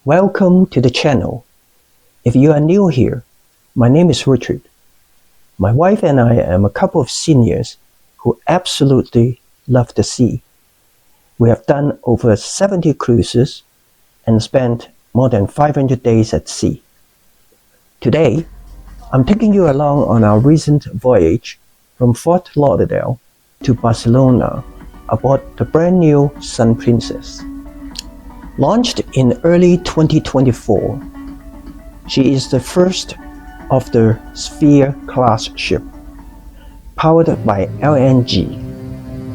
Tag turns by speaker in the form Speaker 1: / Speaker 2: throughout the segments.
Speaker 1: Welcome to the channel. If you are new here, my name is Richard. My wife and I am a couple of seniors who absolutely love the sea. We have done over 70 cruises and spent more than 500 days at sea. Today, I'm taking you along on our recent voyage from Fort Lauderdale to Barcelona aboard the brand new Sun Princess. Launched in early 2024, she is the first of the Fiera class ship, powered by LNG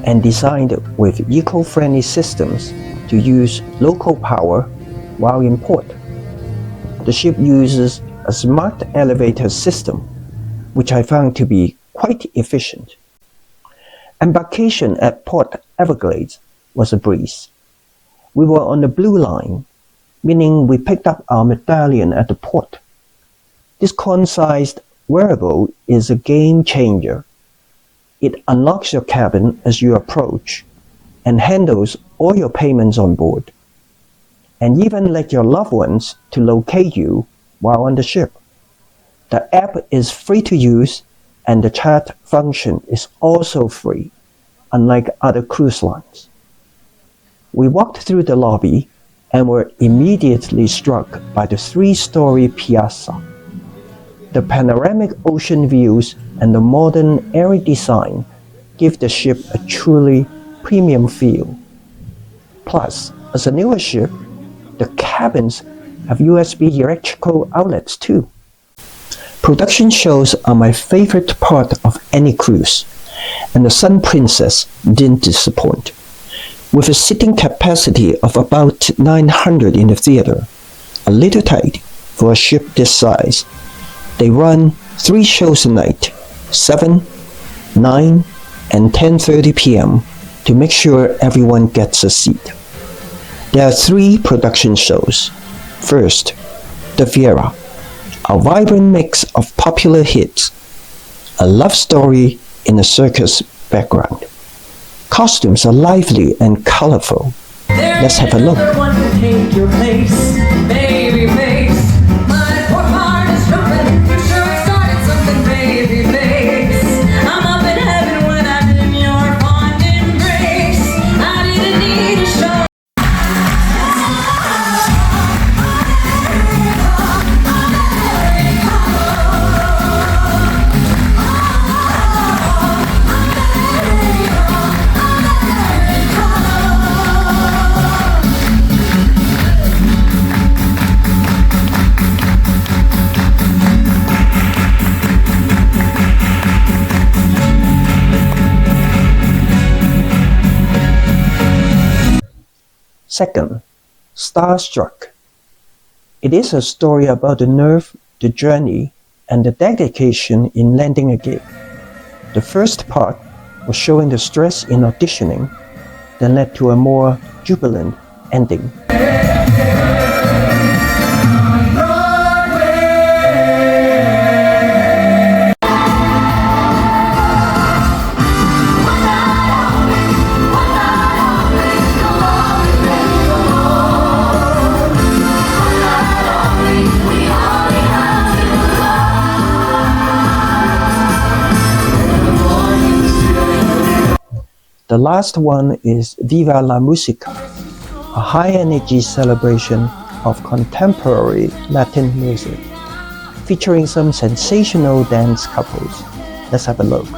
Speaker 1: and designed with eco-friendly systems to use local power while in port. The ship uses a smart elevator system, which I found to be quite efficient. Embarkation at Port Everglades was a breeze. We were on the blue line, meaning we picked up our medallion at the port. This coin-sized wearable is a game changer. It unlocks your cabin as you approach and handles all your payments on board, and even let your loved ones to locate you while on the ship. The app is free to use and the chat function is also free, unlike other cruise lines. We walked through the lobby and were immediately struck by the three-story piazza. The panoramic ocean views and the modern airy design give the ship a truly premium feel. Plus, as a newer ship, the cabins have USB electrical outlets too. Production shows are my favorite part of any cruise, and the Sun Princess didn't disappoint. With a seating capacity of about 900 in the theater, a little tight for a ship this size, they run 3 shows a night, 7, 9, and 10:30 p.m. to make sure everyone gets a seat. There are 3 production shows. First, the Fiera, a vibrant mix of popular hits, a love story in a circus background. Costumes are lively and colorful. Let's have a look. Second, Starstruck. It is a story about the nerve, the journey, and the dedication in landing a gig. The first part was showing the stress in auditioning, then led to a more jubilant ending. The last one is Viva La Musica, a high-energy celebration of contemporary Latin music, featuring some sensational dance couples. Let's have a look.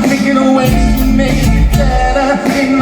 Speaker 2: Make it away, make it better.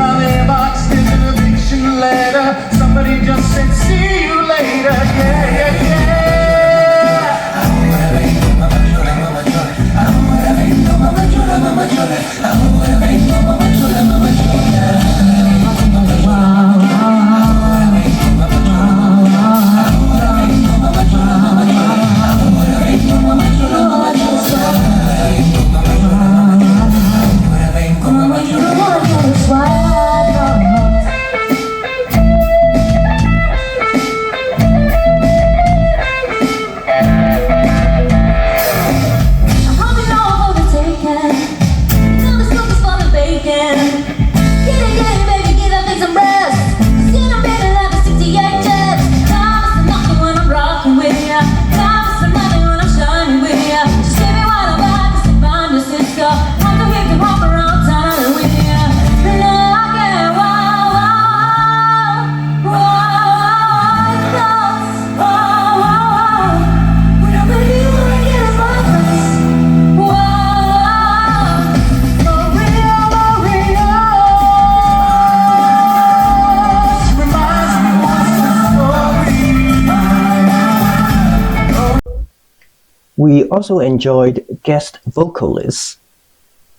Speaker 1: We also enjoyed guest vocalists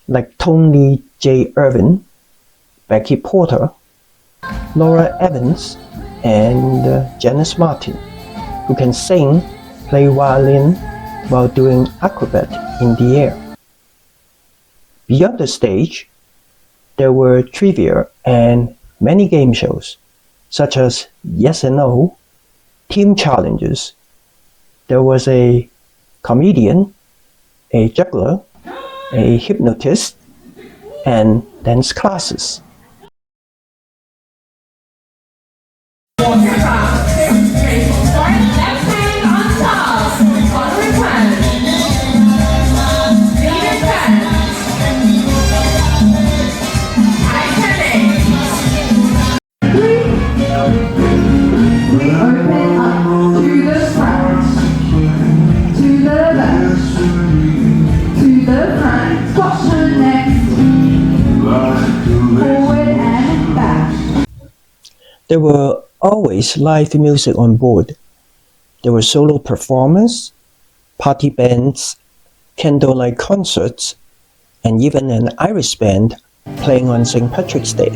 Speaker 1: like Tony J. Irvin, Becky Porter, Laura Evans, and Janice Martin, who can sing, play violin while doing acrobat in the air. Beyond the stage, there were trivia and many game shows, such as Yes and No, team challenges. There was a comedian, a juggler, a hypnotist, and dance classes. There were always live music on board. There were solo performers, party bands, candlelight concerts, and even an Irish band playing on St. Patrick's Day.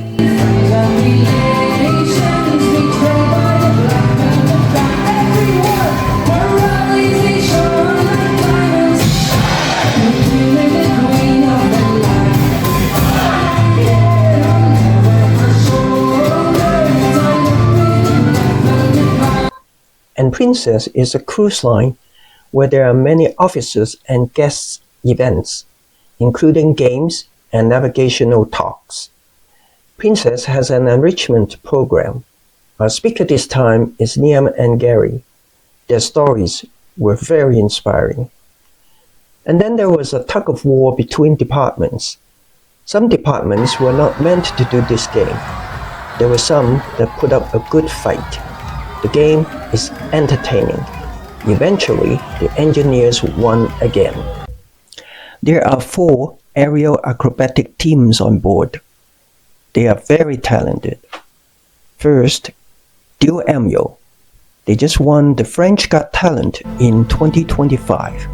Speaker 1: And Princess is a cruise line where there are many officers and guests events, including games and navigational talks. Princess has an enrichment program. Our speaker this time is Liam and Gary. Their stories were very inspiring. And then there was a tug of war between departments. Some departments were not meant to do this game. There were some that put up a good fight. The game is entertaining. Eventually, the engineers won again. There are 4 aerial acrobatic teams on board. They are very talented. First, Duo Amiel. They just won the French Got Talent in 2025.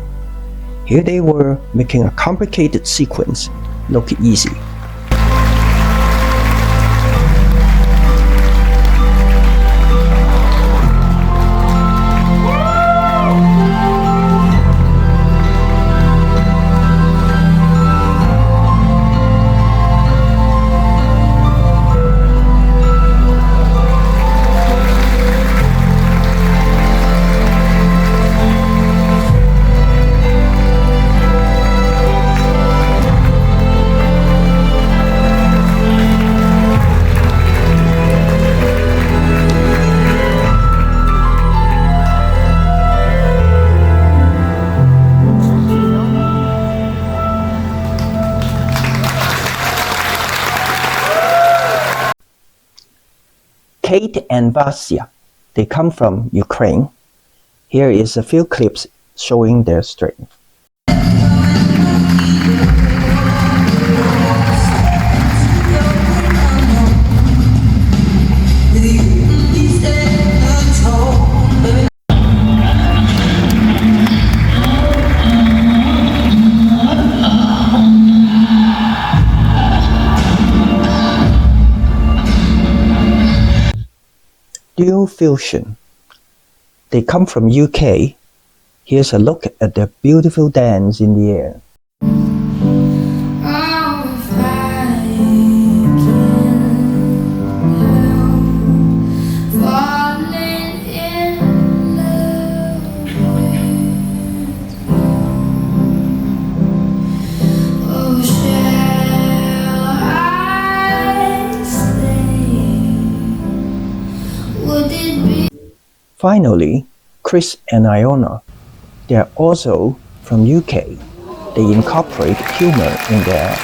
Speaker 1: Here they were making a complicated sequence look easy. Kate and Vasya, they come from Ukraine. Here is a few clips showing their strength. Duo Fusion. They come from UK. Here's a look at their beautiful dance in the air. Finally, Chris and Iona. They are also from UK. They incorporate humor in their act.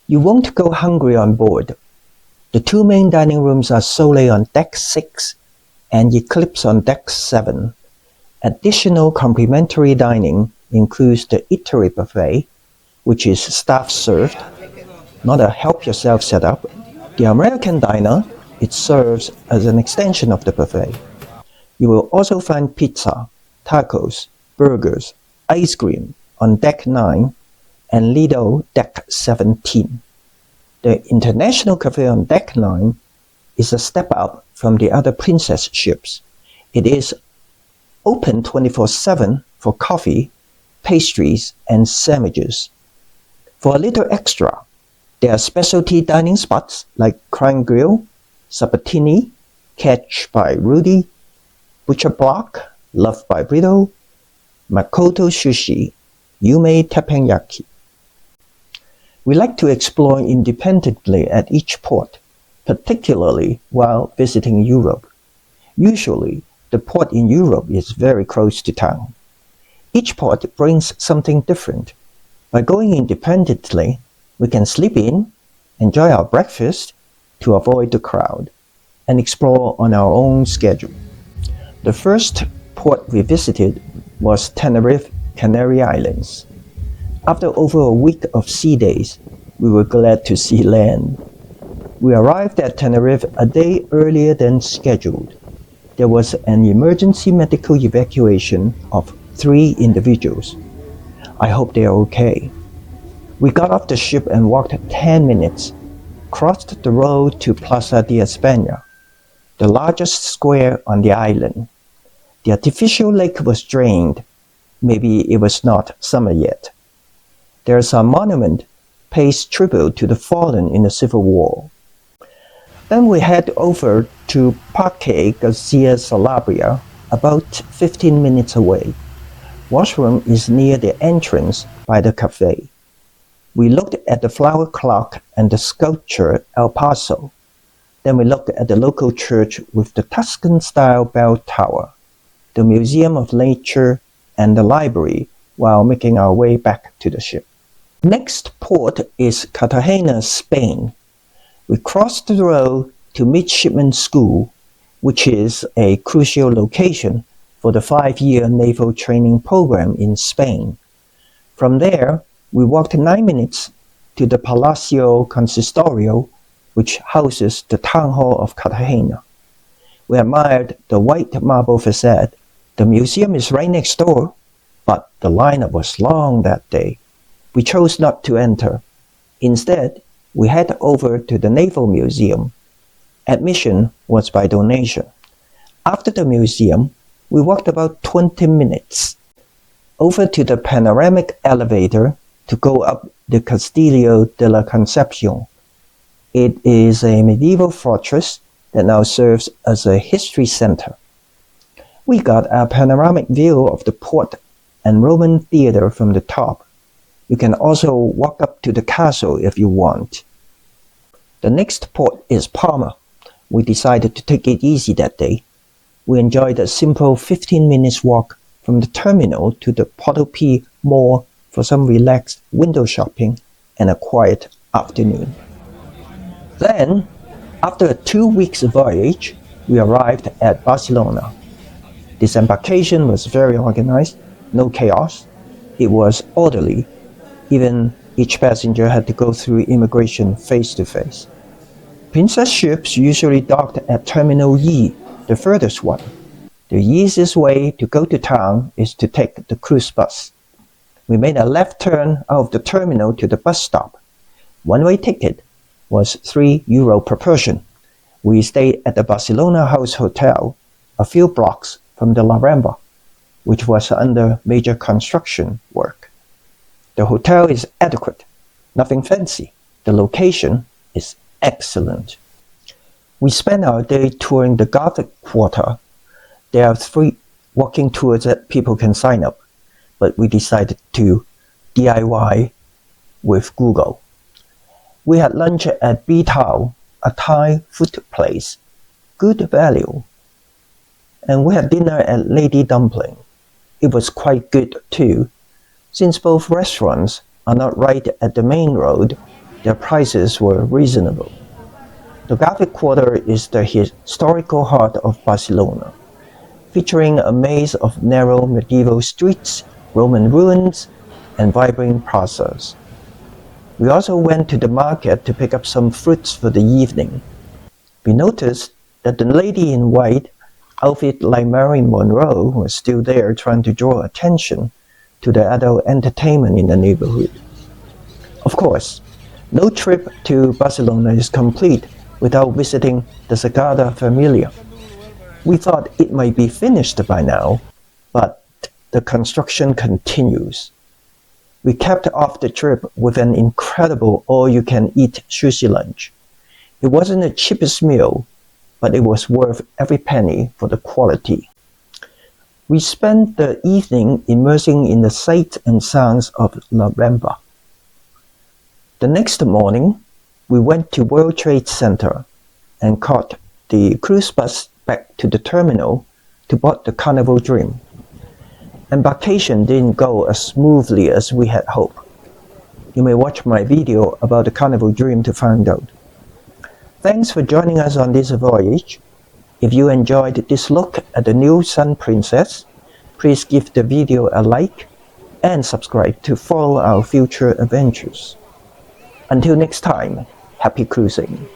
Speaker 1: You won't go hungry on board. The two main dining rooms are solely on Deck 6 and Eclipse on Deck 7. Additional complimentary dining includes the Eatery Buffet, which is staff-served, not a help-yourself setup. The American Diner, it serves as an extension of the buffet. You will also find pizza, tacos, burgers, ice cream on Deck 9 and Lido Deck 17. The International Cafe on Deck 9 is a step up from the other Princess ships. It is open 24/7 for coffee, pastries, and sandwiches. For a little extra, there are specialty dining spots like Crime Grill, Sabatini, Catch by Rudy, Butcher Block, Love by Brito, Makoto Sushi, Yume Teppanyaki. We like to explore independently at each port, particularly while visiting Europe. Usually, the port in Europe is very close to town. Each port brings something different. By going independently, we can sleep in, enjoy our breakfast to avoid the crowd, and explore on our own schedule. The first port we visited was Tenerife, Canary Islands. After over a week of sea days, we were glad to see land. We arrived at Tenerife a day earlier than scheduled. There was an emergency medical evacuation of 3 individuals. I hope they are okay. We got off the ship and walked 10 minutes, crossed the road to Plaza de España, the largest square on the island. The artificial lake was drained. Maybe it was not summer yet. There is a monument pays tribute to the fallen in the Civil War. Then we head over to Parque Garcia Salabria, about 15 minutes away. Washroom is near the entrance by the cafe. We looked at the flower clock and the sculpture El Paso. Then we looked at the local church with the Tuscan-style bell tower, the Museum of Nature, and the library while making our way back to the ship. Next port is Cartagena, Spain. We crossed the road to Midshipman School, which is a crucial location for the 5-year naval training program in Spain. From there, we walked 9 minutes to the Palacio Consistorio, which houses the town hall of Cartagena. We admired the white marble facade. The museum is right next door, but the lineup was long that day. We chose not to enter. Instead, we head over to the Naval Museum. Admission was by donation. After the museum, we walked about 20 minutes over to the panoramic elevator to go up the Castillo de la Concepción. It is a medieval fortress that now serves as a history center. We got a panoramic view of the port and Roman theater from the top. You can also walk up to the castle if you want. The next port is Palma. We decided to take it easy that day. We enjoyed a simple 15 minutes walk from the terminal to the Porto P Mall for some relaxed window shopping and a quiet afternoon. Then, after a 2 weeks voyage, we arrived at Barcelona. Disembarkation was very organized, no chaos. It was orderly. Even each passenger had to go through immigration face to face. Princess ships usually docked at Terminal E, the furthest one. The easiest way to go to town is to take the cruise bus. We made a left turn out of the terminal to the bus stop. One-way ticket was €3 per person. We stayed at the Barcelona House Hotel, a few blocks from the La Rambla, which was under major construction work. The hotel is adequate, nothing fancy. The location is excellent. We spent our day touring the Gothic Quarter. There are 3 walking tours that people can sign up, but we decided to DIY with Google. We had lunch at Bitao, a Thai food place. Good value. And we had dinner at Lady Dumpling. It was quite good too. Since both restaurants are not right at the main road, their prices were reasonable. The Gothic Quarter is the historical heart of Barcelona, featuring a maze of narrow medieval streets, Roman ruins, and vibrant plazas. We also went to the market to pick up some fruits for the evening. We noticed that the lady in white, outfit like Marilyn Monroe, was still there trying to draw attention to the adult entertainment in the neighborhood. Of course, no trip to Barcelona is complete without visiting the Sagrada Familia. We thought it might be finished by now, but the construction continues. We capped off the trip with an incredible all-you-can-eat sushi lunch. It wasn't the cheapest meal, but it was worth every penny for the quality. We spent the evening immersing in the sights and sounds of La Rambla. The next morning, we went to World Trade Center and caught the cruise bus back to the terminal to board the Carnival Dream. Embarkation didn't go as smoothly as we had hoped. You may watch my video about the Carnival Dream to find out. Thanks for joining us on this voyage. If you enjoyed this look at the new Sun Princess, please give the video a like and subscribe to follow our future adventures. Until next time, happy cruising!